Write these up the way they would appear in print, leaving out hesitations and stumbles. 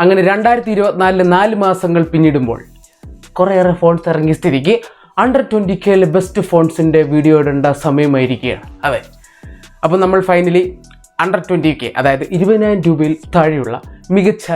അങ്ങനെ 2024 4 മാസങ്ങൾ പിന്നിടുമ്പോൾ കുറേയേറെ ഫോൺസ് ഇറങ്ങിയ സ്ഥിതിക്ക് അണ്ടർ 20K ബെസ്റ്റ് ഫോൺസിൻ്റെ വീഡിയോ ഇടേണ്ട സമയമായിരിക്കുകയാണ്. അതെ, അപ്പോൾ നമ്മൾ ഫൈനലി അണ്ടർ 20K, അതായത് 20,000 രൂപയിൽ താഴെയുള്ള മികച്ച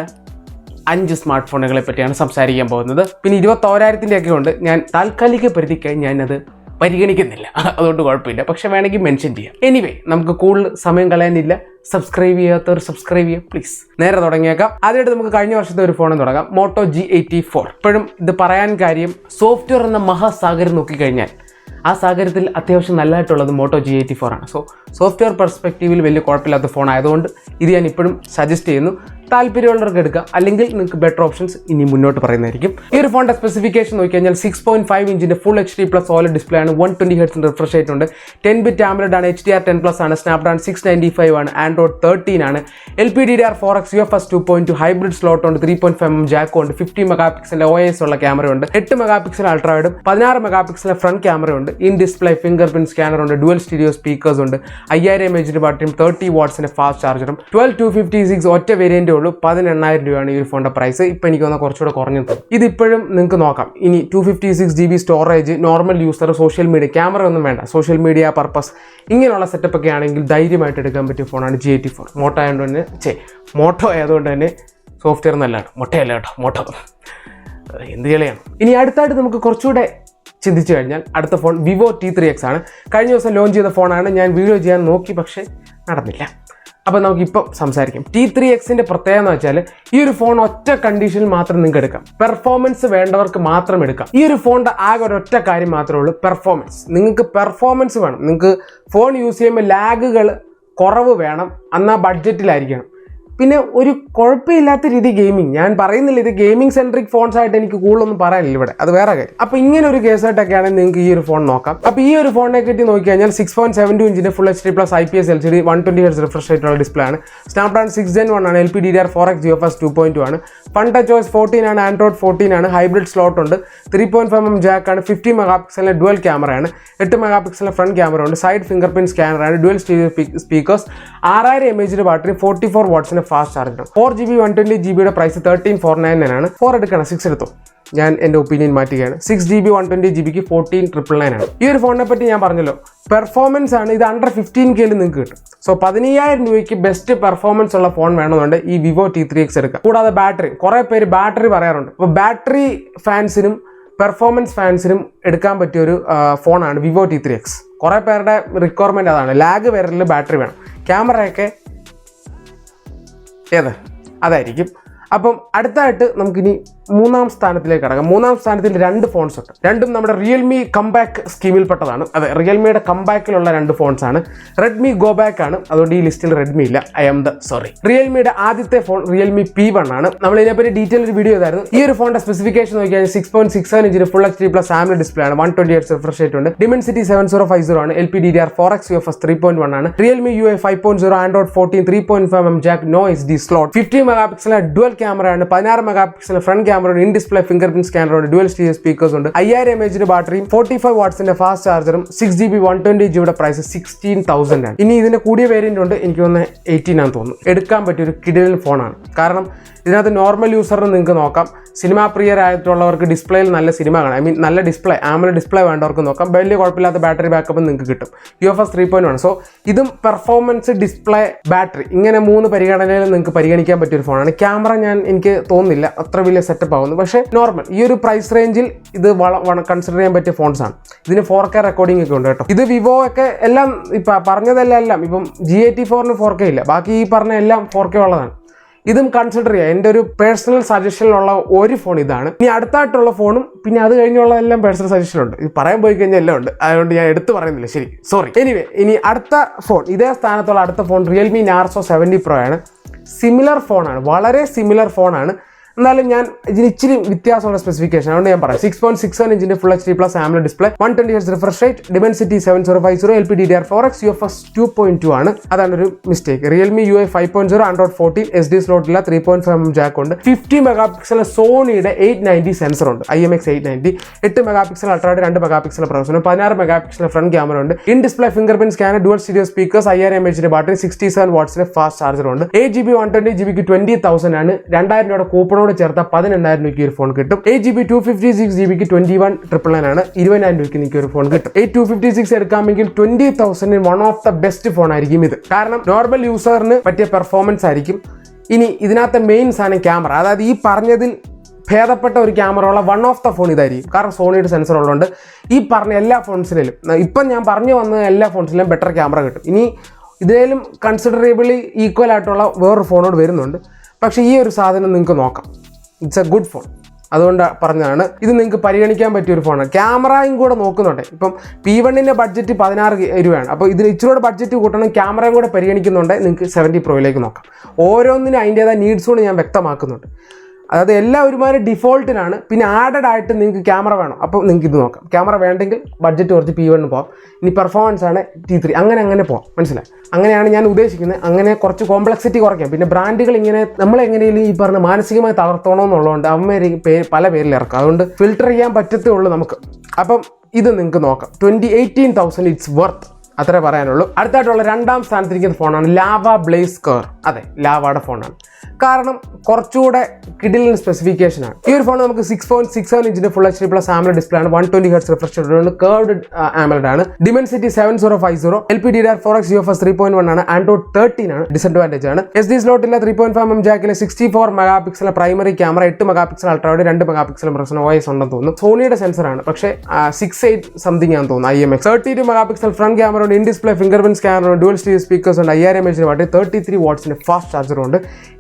5 സ്മാർട്ട് ഫോണുകളെ പറ്റിയാണ് സംസാരിക്കാൻ പോകുന്നത്. പിന്നെ 21,000-ൻ്റെ ഉണ്ട്. ഞാൻ താൽക്കാലിക പരിധിക്കായി ഞാനത് പരിഗണിക്കുന്നില്ല, അതുകൊണ്ട് കുഴപ്പമില്ല. പക്ഷെ വേണമെങ്കിൽ മെൻഷൻ ചെയ്യാം. എനിവേ, നമുക്ക് കൂടുതൽ സമയം കളയാനില്ല. സബ്സ്ക്രൈബ് ചെയ്യാത്തവർ സബ്സ്ക്രൈബ് ചെയ്യുക പ്ലീസ്. നേരെ തുടങ്ങിയേക്കാം. ആദ്യമായിട്ട് നമുക്ക് കഴിഞ്ഞ വർഷത്തെ ഒരു ഫോൺ തുടങ്ങാം, മോട്ടോ G84. ഇപ്പോഴും ഇത് പറയാൻ കാര്യം, സോഫ്റ്റ്വെയർ എന്ന മഹാസാഗരം നോക്കിക്കഴിഞ്ഞാൽ ആ സാഗരത്തിൽ അത്യാവശ്യം നല്ലതായിട്ടുള്ളത് മോട്ടോ G84 ആണ്. സോഫ്റ്റ്വെയർ പെർസ്പെക്റ്റീവിൽ വലിയ കുഴപ്പമില്ലാത്ത ഫോൺ ആയതുകൊണ്ട് ഇത് ഞാൻ ഇപ്പോഴും സജസ്റ്റ് ചെയ്യുന്നു. താല്പര്യമുള്ളവർക്ക് എടുക്കുക, അല്ലെങ്കിൽ നിങ്ങൾക്ക് ബെറ്റർ ഓപ്ഷൻസ് ഇനി മുന്നോട്ട് പറയുന്നതായിരിക്കും. ഈ ഒരു ഫോണിൻ്റെ സ്പെസിഫിക്കേഷൻ നോക്കിക്കഴിഞ്ഞാൽ 6.5 ഇഞ്ചിൻ്റെ ഫുൾ HD+ OLED ഡിസ്പ്ലേ ആണ്. 120 Hz റിഫ്രഷ് റേറ്റ് ഉണ്ട്. 10-bit AMOLED ആണ്. HDR10+ ആണ്. Snapdragon 695 ആണ്. Android 13 ആണ്. LPDDR4X UFS 2.2 ഹൈബ്രിഡ് സ്ലോട്ട് ഉണ്ട്. 3.5mm ജാക്ക് ഉണ്ട്. 50 MP OIS ഉള്ള ക്യാമറ ഉണ്ട്. 8 MP അൾട്രാ വൈഡും 16 MP ഫ്രണ്ട് ക്യാമറ ഉണ്ട്. In display fingerprint scanner ഉണ്ട്. ഡുവൽ സ്റ്റീരിയോ സ്പീക്കേഴ്സ് ഉണ്ട്. 5000 mAh ബാറ്ററിയും 30 വാട്ട്സിന്റെ ഫാസ്റ്റ് ചാർജറും. 12256 ഒറ്റ വേരിയന്റ് ഉള്ളൂ. 18,000 രൂപയാണ് ഈ ഒരു ഫോണിന്റെ പ്രൈസ്. ഇപ്പം എനിക്ക് തോന്നുന്ന കുറച്ചുകൂടെ കുറഞ്ഞു തോന്നും. ഇതിപ്പോഴും നിങ്ങൾക്ക് നോക്കാം. ഇനി 256GB storage, normal user, social media, camera ഒന്നും വേണ്ട, സോഷ്യൽ മീഡിയ പർപ്പസ് ഇങ്ങനെയുള്ള സെറ്റപ്പ് ഒക്കെ ആണെങ്കിൽ ധൈര്യമായിട്ട് എടുക്കാൻ പറ്റിയ ഫോണാണ് G84. മോട്ടോ ആയതുകൊണ്ട് തന്നെ സോഫ്റ്റ്വെയർ നല്ലതാണ്. മൊട്ടയല്ല കേട്ടോ, മോട്ടോ എന്ത് കളിയാണ്. ഇനി അടുത്തായിട്ട് നമുക്ക് കുറച്ചുകൂടെ ചിന്തിച്ചു കഴിഞ്ഞാൽ അടുത്ത ഫോൺ വിവോ T3X ആണ്. കഴിഞ്ഞ ദിവസം ലോഞ്ച് ചെയ്ത ഫോണാണ്. ഞാൻ വീഡിയോ ചെയ്യാൻ നോക്കി, പക്ഷേ നടന്നില്ല. അപ്പോൾ നമുക്കിപ്പം സംസാരിക്കാം. T3Xൻ്റെ പ്രത്യേകത എന്ന് വെച്ചാൽ ഈ ഒരു ഫോൺ ഒറ്റ കണ്ടീഷനിൽ മാത്രം നിങ്ങൾക്ക് എടുക്കാം. പെർഫോമൻസ് വേണ്ടവർക്ക് മാത്രം എടുക്കാം. ഈ ഒരു ഫോണിൻ്റെ ആകെ ഒരൊറ്റ കാര്യം മാത്രമേ ഉള്ളൂ, പെർഫോമൻസ്. നിങ്ങൾക്ക് പെർഫോമൻസ് വേണം. നിങ്ങൾക്ക് ഫോൺ യൂസ് ചെയ്യുമ്പോൾ ലാഗുകൾ കുറവ് വേണം, എന്നാൽ ബഡ്ജറ്റിലായിരിക്കണം. പിന്നെ ഒരു കുഴപ്പമില്ലാത്ത രീതി ഗെയിമിങ്. ഞാൻ പറയുന്നില്ല ഇത് ഗെയിമിംഗ് സെൻട്രിക് ഫോൺസ് ആയിട്ട് എനിക്ക് കൂടുതലൊന്നും പറയാനില്ല ഇവിടെ, അത് വേറെ കാര്യം. അപ്പോൾ ഇങ്ങനെ ഒരു കേസായിട്ടൊക്കെയാണെങ്കിൽ നിങ്ങൾക്ക് ഈ ഒരു ഫോൺ നോക്കാം. അപ്പോൾ ഈ ഒരു ഫോണിനെ പറ്റി നോക്കിക്കഴിഞ്ഞാൽ 6.72 ഇഞ്ചിൻ്റെ full HD+ IPS LCD 120 Hz refresh rate ഉള്ള ഡിസ്പ്ലേ ആണ്. Snapdragon 6 Gen 1 ആണ്. LPDDR4X UFS 2.2 ആണ്. Fun TouchOS 14 ആണ്. Android 14 ആണ്. ഹൈബ്രിഡ് സ്ലോട്ട് ഉണ്ട്. 3.5mm ജാക്ക് ആണ്. 50 MP ഡുവൽ ക്യാമറയാണ്. 8 MP ഫ്രണ്ട് ക്യാമറ ഉണ്ട്. സൈഡ് ഫിംഗർ പ്രിന്റ് സ്കാനർ ആണ്. Dual stereo speakers. 6000 mAh battery, 44 വാട്ട്സിന്റെ fast charger. 4GB 120GB price 13,499 ആണ്. 4 എടുക്കണം, 6 എടുത്തു. ഞാൻ എൻ്റെ ഒപ്പീനിയൻ മാറ്റുകയാണ്. 6GB 120GBക്ക് 14,999 ആണ്. ഈ ഒരു ഫോണിനെ പറ്റി ഞാൻ പറഞ്ഞല്ലോ, പെർഫോമൻസ് ആണ്. ഇത് അണ്ടർ 15K നിങ്ങൾക്ക് കിട്ടും. 15,000 രൂപയ്ക്ക് ബെസ്റ്റ് പെർഫോമൻസ് ഉള്ള ഫോൺ വേണമെന്നുണ്ട് ഈ വിവോ T3X എടുക്കുക. കൂടാതെ ബാറ്ററി, കുറേ പേര് ബാറ്ററി പറയാറുണ്ട്. അപ്പോൾ ബാറ്ററി ഫാൻസിനും പെർഫോമൻസ് ഫാൻസിനും എടുക്കാൻ പറ്റിയ ഒരു ഫോണാണ് വിവോ T3X. കുറേ പേരുടെ റിക്വയർമെൻറ്റ് അതാണ്. ലാഗ് വരലിൽ ബാറ്ററി വേണം. ക്യാമറയൊക്കെ അതായിരിക്കും. അപ്പം അടുത്തായിട്ട് നമുക്കിനി 3-ാം സ്ഥാനത്തിലേക്ക് കടക്കാം. 3-ാം സ്ഥാനത്തിൽ 2 ഫോൺസ് ഉണ്ട്. രണ്ടും നമ്മുടെ റിയൽമി കംബാക്ക് സ്കീമിൽപ്പെട്ടതാണ്. അതെ, റിയൽമിയുടെ കംബാക്കിലുള്ള 2 ഫോൺസ് ആണ്. റെഡ്മി ഗോ ബാക്ക് ആണ്, അതുകൊണ്ട് ഈ ലിസ്റ്റിൽ റെഡ്മി ഇല്ല. റിയൽമിയുടെ ആദ്യത്തെ ഫോൺ റിയൽമി P1 ആണ്. നമ്മൾ ഇതിനെപ്പറ്റി ഡീറ്റെയിൽ ഒരു വീഡിയോ ചെയ്തായിരുന്നു. ഈ ഒരു ഫോണിന്റെ സ്പെസിഫിക്കേഷൻ നോക്കിയാൽ 6.67 ഇഞ്ചിന് ഫുൾ HD+ AMOLED ഡിസ്പ്ലേ ആണ്. 120 Hz റിഫ്രഷ് റേറ്റ് ഉണ്ട്. Dimensity 7050 ആണ്. LPDDR4X UFS 3.1 ആണ്. Realme UI 5.0, Android 14, 3.5mm jack, no SD slot. 50 MP dual ക്യാമറയാണ്. 16 MP front camera, in display fingerprint scanner ഉണ്ട്. ഡുവൽ സ്റ്റീരിയോ സ്പീക്കേഴ്സ് ഉണ്ട്. 5000 mAh ബാറ്ററിയും 45 വാട്ട്സിന്റെ fast ചാർജറും. 6GB 120GB പ്രൈസ് 16,000 ആണ്. ഇനി ഇതിന്റെ കൂടിയ വേരിയന്റ് ഉണ്ട്, എനിക്ക് തോന്നുന്നത് 18 ആണെന്ന് തോന്നുന്നു. എടുക്കാൻ പറ്റിയ ഒരു കിടിലൻ ഫോണാണ്. കാരണം ഇതിനകത്ത് നോർമൽ യൂസറിന് നിങ്ങൾക്ക് നോക്കാം. സിനിമാ പ്രിയരായിട്ടുള്ളവർക്ക് ഡിസ്പ്ലേയിൽ നല്ല സിനിമ കാണാം. നല്ല ഡിസ്പ്ലേ, AMOLED ഡിസ്പ്ലേ വേണ്ടവർക്ക് നോക്കാം. വലിയ കുഴപ്പമില്ലാത്ത ബാറ്ററി ബാക്കപ്പ് നിങ്ങൾക്ക് കിട്ടും. UFS 3.1. സോ ഇതും പെർഫോമൻസ്, ഡിസ്പ്ലേ, ബാറ്ററി, ഇങ്ങനെ 3 പരിഗണനയിൽ നിങ്ങൾക്ക് പരിഗണിക്കാൻ പറ്റിയ ഒരു ഫോണാണ്. ക്യാമറ എനിക്ക് തോന്നുന്നില്ല അത്ര വലിയ സെറ്റപ്പ് ആവുന്നു, പക്ഷേ നോർമൽ ഈ ഒരു പ്രൈസ് റേഞ്ചിൽ ഇത് കൺസിഡർ ചെയ്യാൻ പറ്റിയ ഫോൺസ് ആണ്. ഇതിന് 4K റെക്കോർഡിംഗ് ഒക്കെ ഉണ്ട് കേട്ടോ. ഇത് വിവോ ഒക്കെ എല്ലാം ഇപ്പം പറഞ്ഞതെല്ലാം ഇപ്പം G84-ന് 4K ഇല്ല, ബാക്കി ഈ പറഞ്ഞ എല്ലാം 4K ഉള്ളതാണ്. ഇതും കൺസിഡർ ചെയ്യുക. എൻ്റെ ഒരു പേഴ്സണൽ സജഷനിലുള്ള ഒരു ഫോൺ ഇതാണ്. ഇനി അടുത്തായിട്ടുള്ള ഫോണും പിന്നെ അത് കഴിഞ്ഞുള്ളതെല്ലാം പേഴ്സണൽ സജഷനുണ്ട്. ഇത് പറയാൻ പോയി കഴിഞ്ഞാൽ എല്ലാം ഉണ്ട്, അതുകൊണ്ട് ഞാൻ എടുത്ത് പറയുന്നില്ല, ശരി, സോറി. എനിവേ, ഇനി അടുത്ത ഫോൺ, ഇതേ സ്ഥാനത്തുള്ള അടുത്ത ഫോൺ റിയൽമി നാർസോ 70 Pro ആണ്. സിമിലർ ഫോണാണ്, വളരെ സിമിലർ ഫോണാണ്. എന്നാലും ഞാൻ ഇതിന് ഇച്ചിരി വ്യത്യാസമുള്ള സ്പെസിഫിക്കേഷൻ അതുകൊണ്ട് ഞാൻ പറയാം. 6.67 ഇഞ്ചിന്റെ full HD plus AMOLED display, 120 Hz refresh rate, Dimensity 7050, LPDDR4X, UFS 2.2 ആണ്. അതാണ് ഒരു mistake. Realme UI 5.0, Android 14, SD slot ഇല്ല, 3.5mm ജാക്ക് ഉണ്ട്, 50 മെഗാപിക്സൽ സോണിയുടെ 890 സെൻസർ ഉണ്ട്, IMX 890, 8 megapixel ultrawide, 2 megapixel processor, 16 megapixel front camera ഉണ്ട്, in display fingerprint scanner, dual stereo speakers, 5000 mAh battery, 67 വാട്ട്സിന്റെ fast charger ഉണ്ട്. 8GB 120GB 20,000 ആണ്. 2000 രൂപയുടെ കൂപ്പണോട് ചേർത്ത 18,000 രൂപയ്ക്ക് ഒരു ഫോൺ കിട്ടും. 8GB 256GB 21,999 ആണ്. 20,000 രൂപയ്ക്ക് നിങ്ങൾക്ക് ഒരു ഫോൺ കിട്ടും. 256 എടുക്കാമെങ്കിൽ 20,000 one of the best phone ആയിരിക്കും ഇത്. കാരണം നോർമൽ യൂസറിന് പറ്റിയ പെർഫോമൻസ് ആയിരിക്കും. ഇനി ഇതിനകത്തെ മെയിൻ സാധനം ക്യാമറ, അതായത് ഈ പറഞ്ഞതിൽ ഭേദപ്പെട്ട ഒരു ക്യാമറ ഉള്ള വൺ ഓഫ് ദ ഫോൺ ഇതായിരിക്കും. കാരണം സോണിയുടെ സെൻസർ ഉള്ളതുകൊണ്ട് ഈ പറഞ്ഞ എല്ലാ ഫോൺസിലും, ഇപ്പം ഞാൻ പറഞ്ഞു വന്ന എല്ലാ ഫോൺസിലും ബെറ്റർ ക്യാമറ കിട്ടും. ഇനി ഇതിലും കൺസിഡറേബിളി ഈക്വൽ ആയിട്ടുള്ള വേറൊരു ഫോണോട് വരുന്നുണ്ട്. പക്ഷേ ഈ ഒരു സാധനം നിങ്ങൾക്ക് നോക്കാം, ഇറ്റ്സ് എ ഗുഡ് ഫോൺ. അതുകൊണ്ട് പറഞ്ഞതാണ് ഇത് നിങ്ങൾക്ക് പരിഗണിക്കാൻ പറ്റിയ ഒരു ഫോണാണ്. ക്യാമറയും കൂടെ നോക്കുന്നുണ്ട്. ഇപ്പം P1ന്റെ ബഡ്ജറ്റ് 16 രൂപയാണ്. അപ്പോൾ ഇതിന് ഇച്ചിരി ബഡ്ജറ്റ് കൂട്ടണം, ക്യാമറയും കൂടെ പരിഗണിക്കുന്നുണ്ട്, നിങ്ങൾക്ക് 70 Proയിലേക്ക് നോക്കാം. ഓരോന്നിനും അതിൻ്റേതായ നീഡ്സ് കൊണ്ട് ഞാൻ വ്യക്തമാക്കുന്നുണ്ട്. അതായത് എല്ലാം ഒരുമാതിരി ഡിഫോൾട്ടിനാണ്. പിന്നെ ആഡഡ് ആയിട്ട് നിങ്ങൾക്ക് ക്യാമറ വേണം, അപ്പോൾ നിങ്ങൾക്ക് ഇത് നോക്കാം. ക്യാമറ വേണ്ടെങ്കിൽ ബഡ്ജറ്റ് കുറച്ച് P1 പോകാം. ഇനി പെർഫോമൻസ് ആണ് T3, അങ്ങനെ പോകാം. മനസ്സിലായി? അങ്ങനെയാണ് ഞാൻ ഉദ്ദേശിക്കുന്നത്. അങ്ങനെ കുറച്ച് കോംപ്ലക്സിറ്റി കുറയ്ക്കാം. പിന്നെ ബ്രാൻഡുകൾ ഇങ്ങനെ നമ്മളെങ്ങനെയും ഈ പറഞ്ഞ മാനസികമായി തളർത്തണമെന്നുള്ളതുകൊണ്ട് അവന്മാർ പല പേരിൽ ഇറക്കും. അതുകൊണ്ട് ഫിൽട്ടർ ചെയ്യാൻ പറ്റത്തേ ഉള്ളൂ നമുക്ക്. അപ്പം ഇത് നിങ്ങൾക്ക് നോക്കാം. 18,000 ഇറ്റ്സ് വർത്ത്, അത്രേ പറയാനുള്ളൂ. അടുത്തായിട്ടുള്ള രണ്ടാം സ്ഥാനത്തിരിക്കുന്ന ഫോണാണ് ലാവ ബ്ലേസ് കർ. അതെ, ലാവയുടെ ഫോണാണ്. കാരണം കുറച്ചുകൂടെ കിഡിലിൻ സ്പെസിഫിക്കേഷനാണ്. ഈ ഒരു ഫോൺ നമുക്ക് 6.67 ഇഞ്ചിന്റെ full HD plus AMOLED display ആണ്, 120 Hz refresh rate, curved AMOLED ആണ്, Dimensity 7050, LPDDR4X, UFS 3.1 ആണ്, Android 13 ആണ്. ഡിസഡ്വാൻറ്റേജ് ആണ് SD സ്ലോട്ട് ഇല്ല, 3.5mm ജാക്കിലെ 64 megapixel primary camera, 8 megapixel ultrawide, 2 megapixel processor, OIS ഉണ്ടെന്ന് തോന്നുന്നു. സോണിയുടെ സെൻസർ ആണ്, പക്ഷേ 68 സംതിങ് ആണെന്ന് തോന്നുന്നു, IMX. 32 മെഗാപിക്സൽ ഫ്രണ്ട് ക്യാമറ ഉണ്ട്, in display fingerprint scanner ഉണ്ട്, ഡുവൽ സ്റ്റീരിയോ സ്പീക്കേഴ്സ് ഉണ്ട്, 5000 mAh ബാറ്ററി, 33 വാട്ട്സിന്റെ ഫാസ്റ്റ് ചാർജർ ഉണ്ട്.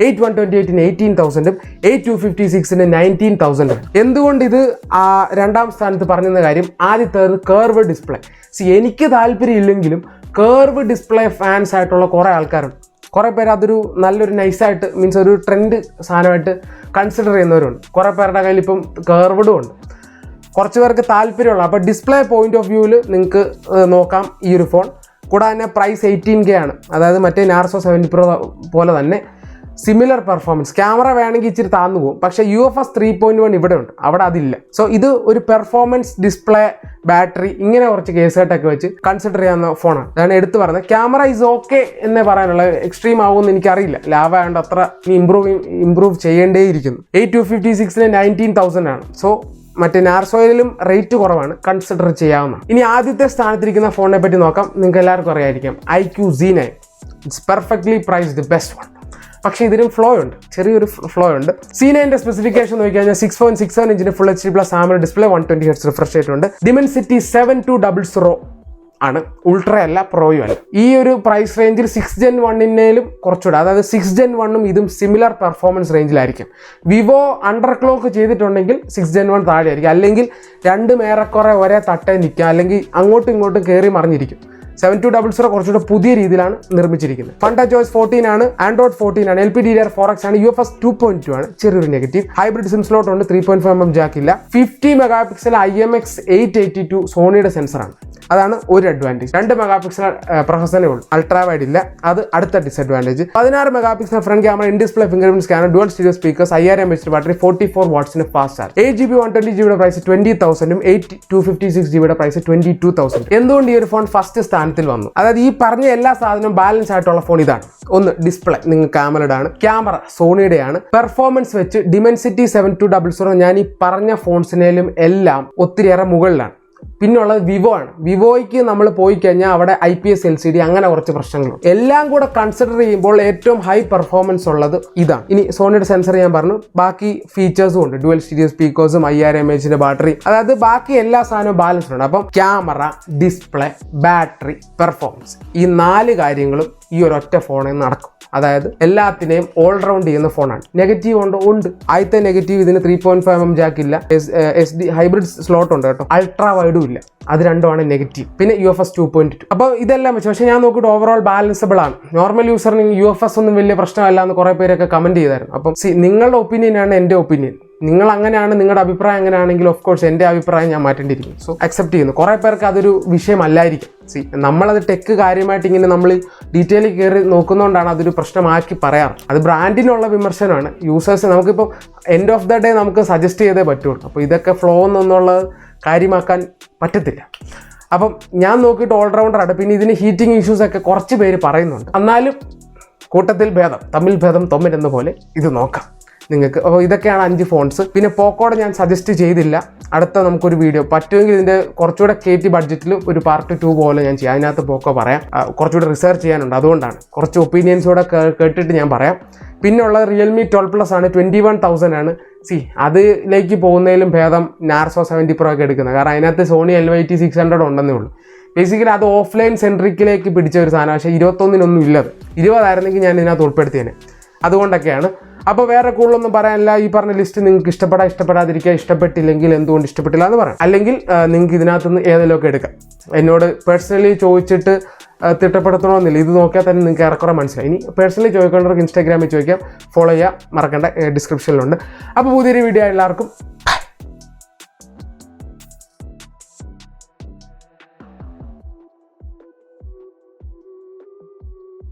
8/128 18,000, 8/256 19,000. എന്തുകൊണ്ട് ഇത് രണ്ടാം സ്ഥാനത്ത് പറഞ്ഞെന്ന കാര്യം, ആദ്യത്തേത് കർവ് ഡിസ്പ്ലേ. എനിക്ക് താല്പര്യമില്ലെങ്കിലും കർവ് ഡിസ്പ്ലേ ഫാൻസ് ആയിട്ടുള്ള കുറേ ആൾക്കാരുണ്ട്. കുറേ പേര് അതൊരു നല്ലൊരു നൈസായിട്ട് മീൻസ് ഒരു ട്രെൻഡ് സാധനമായിട്ട് കൺസിഡർ ചെയ്യുന്നവരുണ്ട്. കുറേ പേരുടെ കയ്യിൽ ഇപ്പം കർവ്ഡും ഉണ്ട്. കുറച്ച് പേർക്ക് താല്പര്യമുള്ള, അപ്പോൾ ഡിസ്പ്ലേ പോയിന്റ് ഓഫ് വ്യൂവിൽ നിങ്ങൾക്ക് നോക്കാം ഈ ഒരു ഫോൺ. കൂടാതെ തന്നെ പ്രൈസ് 18K ആണ്. അതായത് മറ്റേ നാർസോ 70 Pro പോലെ തന്നെ സിമിലർ പെർഫോമൻസ്. ക്യാമറ വേണമെങ്കിൽ ഇച്ചിരി താന്നു പോകും, പക്ഷേ UFS 3.1 ഇവിടെ ഉണ്ട്, അവിടെ അതില്ല. സോ ഇത് ഒരു പെർഫോമൻസ്, ഡിസ്പ്ലേ, ബാറ്ററി, ഇങ്ങനെ കുറച്ച് കേസുകെട്ടൊക്കെ വെച്ച് കൺസിഡർ ചെയ്യാവുന്ന ഫോണാണ്. അതാണ് എടുത്തു പറഞ്ഞത്. ക്യാമറ ഈസ് ഓക്കെ എന്നേ പറയാനുള്ള, എക്സ്ട്രീം ആവുമെന്ന് എനിക്കറിയില്ല. ലാവ ആയതുകൊണ്ട് അത്ര ഇമ്പ്രൂവ് ചെയ്യേണ്ടേയിരിക്കുന്നു. 8/256 19,000 ആണ്. സോ മറ്റേ നാർസോയിലും റേറ്റ് കുറവാണ്, കൺസിഡർ ചെയ്യാവുന്ന. ഇനി ആദ്യത്തെ സ്ഥാനത്തിരിക്കുന്ന ഫോണിനെ പറ്റി നോക്കാം. നിങ്ങൾക്ക് എല്ലാവർക്കും അറിയായിരിക്കാം, IQ Z9. It's perfectly priced, best one. പക്ഷേ ഇതിനും ഫ്ലോ ഉണ്ട്, ചെറിയൊരു ഫ്ലോ ഉണ്ട്. C9ന്റെ സ്പെസിഫിക്കേഷൻ നോക്കി കഴിഞ്ഞാൽ 6.67 ഇഞ്ചിന്റെ full HD plus AMOLED display, 120 Hz refresh rate ഉണ്ട്, Dimensity 7200 ആണ്, ഉൾട്ര അല്ല, പ്രോയും അല്ല. ഈ ഒരു പ്രൈസ് റേഞ്ചിൽ 6 Gen 1ലും കുറച്ചുകൂടെ, അതായത് 6 Gen 1ഉം ഇതും സിമിലർ പെർഫോമൻസ് റേഞ്ചിലായിരിക്കും. വിവോ അണ്ടർ ക്ലോക്ക് ചെയ്തിട്ടുണ്ടെങ്കിൽ 6 Gen 1 താഴെ ആയിരിക്കും, അല്ലെങ്കിൽ രണ്ടും ഏറെക്കുറെ ഒരേ തട്ടേ നിൽക്കുക, അല്ലെങ്കിൽ അങ്ങോട്ടും ഇങ്ങോട്ടും കയറി മറിഞ്ഞിരിക്കും. 7200 കുറച്ചുകൂടെ പുതിയ രീതിയിലാണ് നിർമ്മിച്ചിരിക്കുന്നത്. ഫണ്ട ചോയ്സ് 14 ആണ്, Android 14 ആണ്, LPDDR4X ആണ്, UFS 2.2 ആണ്. ചെറിയൊരു നെഗറ്റീവ്, ഹൈബ്രിഡ് സിം സ്ലോട്ട് ഉണ്ട്, 3.5mm ജാക്ക് ഇല്ല, 50 മെഗാപിക്സൽ IMX 882 സോണിയുടെ സെൻസറാണ്. അതാണ് ഒരു അഡ്വാൻറ്റേജ്. 2 മെഗാപിക്സൽ പ്രൊസസ്സറേ ഉള്ളൂ, അൾട്രാ വൈഡ് ഇല്ല, അത് അടുത്ത disadvantage. 16 megapixel front camera, in display fingerprint scanner, dual stereo speakers, 5000 mAh battery, 44 വാട്ട്സിന്റെ fast charge. 8GB 120GB price 20,000, 8/256GB price 22,000. എന്തുകൊണ്ട് ഈ ഒരു ഫോൺ ഫസ്റ്റ് സ്ഥാനത്തിൽ വന്നു? അതായത് ഈ പറഞ്ഞ എല്ലാ സാധനവും ബാലൻസ് ആയിട്ടുള്ള ഫോൺ ഇതാണ്. ഒന്ന്, ഡിസ്പ്ലേ നിങ്ങൾക്ക് AMOLED ആണ്, ക്യാമറ സോണിയുടെയാണ്, പെർഫോമൻസ് വെച്ച് Dimensity 7200 ഞാൻ ഈ പറഞ്ഞ ഫോൺസിനേലും എല്ലാം ഒത്തിരിയേറെ മുകളിലാണ്. പിന്നുള്ളത് വിവോ ആണ്. വിവോയ്ക്ക് നമ്മൾ പോയി കഴിഞ്ഞാൽ അവിടെ IPS LCD അങ്ങനെ കുറച്ച് പ്രശ്നങ്ങളുണ്ട്. എല്ലാം കൂടെ കൺസിഡർ ചെയ്യുമ്പോൾ ഏറ്റവും ഹൈ പെർഫോമൻസ് ഉള്ളത് ഇതാണ്. ഇനി സോണിയുടെ സെൻസർ ഞാൻ പറഞ്ഞു, ബാക്കി ഫീച്ചേഴ്സും ഉണ്ട്, ഡുവൽ സ്റ്റീരിയോ സ്പീക്കേഴ്സും, 5000 mAh ബാറ്ററി, അതായത് ബാക്കി എല്ലാ സാധനവും ബാലൻസ്ഡ് ഉണ്ട്. അപ്പം ക്യാമറ, ഡിസ്പ്ലേ, ബാറ്ററി, പെർഫോമൻസ്, ഈ 4 കാര്യങ്ങളും ഈ ഒരൊറ്റ ഫോണിൽ നടക്കും. അതായത് എല്ലാത്തിനെയും ഓൾറൗണ്ട് ചെയ്യുന്ന ഫോണാണ്. നെഗറ്റീവ് ഉണ്ട്. ആദ്യത്തെ നെഗറ്റീവ് ഇതിന് 3.5mm ജാക്ക് ഇല്ല, SD ഹൈബ്രിഡ് സ്ലോട്ട് ഉണ്ട് കേട്ടോ, അൾട്രാ വൈഡും ഇല്ല. അത് രണ്ടുമാണ് നെഗറ്റീവ്. പിന്നെ UFS 2.2. അപ്പോൾ ഇതെല്ലാം വെച്ച് പക്ഷേ ഞാൻ നോക്കിയിട്ട് ഓവറോൾ ബാലൻസബിൾ ആണ്. നോർമൽ യൂസറിന് UFS ഒന്നും വലിയ പ്രശ്നമല്ല എന്ന് കുറേ പേരൊക്കെ കമന്റ് ചെയ്തായിരുന്നു. അപ്പം നിങ്ങളുടെ ഒപ്പീനിയനാണ് എൻ്റെ ഒപ്പീനിയൻ. നിങ്ങൾ അങ്ങനെയാണ്, നിങ്ങളുടെ അഭിപ്രായം അങ്ങനെയാണെങ്കിൽ ഓഫ് കോഴ്സ് എൻ്റെ അഭിപ്രായം ഞാൻ മാറ്റേണ്ടിയിരിക്കും. സോ അക്സെപ്റ്റ് ചെയ്യുന്നു. കുറേ പേർക്ക് അതൊരു വിഷയമല്ലായിരിക്കും. നമ്മളത് ടെക്ക് കാര്യമായിട്ട് ഇങ്ങനെ നമ്മൾ ഡീറ്റെയിൽ കയറി നോക്കുന്നതുകൊണ്ടാണ് അതൊരു പ്രശ്നമാക്കി പറയാറ്. അത് ബ്രാൻഡിനുള്ള വിമർശനമാണ്. യൂസേഴ്സ് നമുക്കിപ്പോൾ എൻഡ് ഓഫ് ദ ഡേ നമുക്ക് സജസ്റ്റ് ചെയ്തേ പറ്റുള്ളൂ. അപ്പോൾ ഇതൊക്കെ ഫ്ലോ എന്നുള്ളത് കാര്യമാക്കാൻ പറ്റത്തില്ല. അപ്പം ഞാൻ നോക്കിയിട്ട് ഓൾറൗണ്ടറാണ്. പിന്നെ ഇതിന് ഹീറ്റിംഗ് ഇഷ്യൂസ് ഒക്കെ കുറച്ച് പേര് പറയുന്നുണ്ട്. എന്നാലും കൂട്ടത്തിൽ ഭേദം തമ്മിൽ ഭേദം തൊമ്മിലെന്ന പോലെ ഇത് നോക്കാം നിങ്ങൾക്ക്. അപ്പോൾ ഇതൊക്കെയാണ് 5 ഫോൺസ്. പിന്നെ പോക്കോടെ ഞാൻ സജസ്റ്റ് ചെയ്തില്ല. അടുത്ത നമുക്കൊരു വീഡിയോ പറ്റുമെങ്കിൽ ഇതിൻ്റെ കുറച്ചുകൂടെ കയറ്റി ബഡ്ജറ്റിൽ ഒരു പാർട്ട് 2 പോലെ ഞാൻ ചെയ്യാം. അതിനകത്ത് പോക്കോ പറയാം. കുറച്ചുകൂടെ റിസർച്ച് ചെയ്യാനുണ്ട്, അതുകൊണ്ടാണ് കുറച്ച് ഒപ്പീനിയൻസൂടെ കേട്ടിട്ട് ഞാൻ പറയാം. പിന്നെ ഉള്ളത് Realme 12+ ആണ്, 21,000 ആണ്. അതിലേക്ക് പോകുന്നതിലും ഭേദം നാർസോ 70 Pro ഒക്കെ എടുക്കുന്നത്. കാരണം അതിനകത്ത് സോണി LYT 600 ഉണ്ടെന്നേ ഉള്ളൂ. ബേസിക്കലി അത് ഓഫ്ലൈൻ സെൻട്രിക്കിലേക്ക് പിടിച്ച ഒരു സാധനം. പക്ഷേ 21-നൊന്നും ഇല്ലത്. 20 ആയിരുന്നെങ്കിൽ ഞാൻ ഇതിനകത്ത് ഉൾപ്പെടുത്തിയേനെ. അതുകൊണ്ടൊക്കെയാണ്. അപ്പോൾ വേറെ കൂടുതലൊന്നും പറയാനില്ല. ഈ പറഞ്ഞ ലിസ്റ്റ് നിങ്ങൾക്ക് ഇഷ്ടപ്പെടാതിരിക്കുക, ഇഷ്ടപ്പെട്ടില്ലെങ്കിൽ എന്തുകൊണ്ട് ഇഷ്ടപ്പെട്ടില്ല എന്ന് പറയാം. അല്ലെങ്കിൽ നിങ്ങൾക്ക് ഇതിനകത്തുനിന്ന് ഏതെങ്കിലുമൊക്കെ എടുക്കാം. എന്നോട് പേഴ്സണലി ചോദിച്ചിട്ട് തിട്ടപ്പെടുത്തണമെന്നില്ല. ഇത് നോക്കിയാൽ തന്നെ നിങ്ങൾക്ക് ഏറെക്കുറെ മനസ്സിലായി. ഇനി പേഴ്സണലി ചോദിക്കേണ്ടവർക്ക് ഇൻസ്റ്റാഗ്രാമിൽ ചോദിക്കാം. ഫോളോ ചെയ്യാം, മറക്കണ്ട, ഡിസ്ക്രിപ്ഷനിലുണ്ട്. അപ്പോൾ പുതിയൊരു വീഡിയോ എല്ലാവർക്കും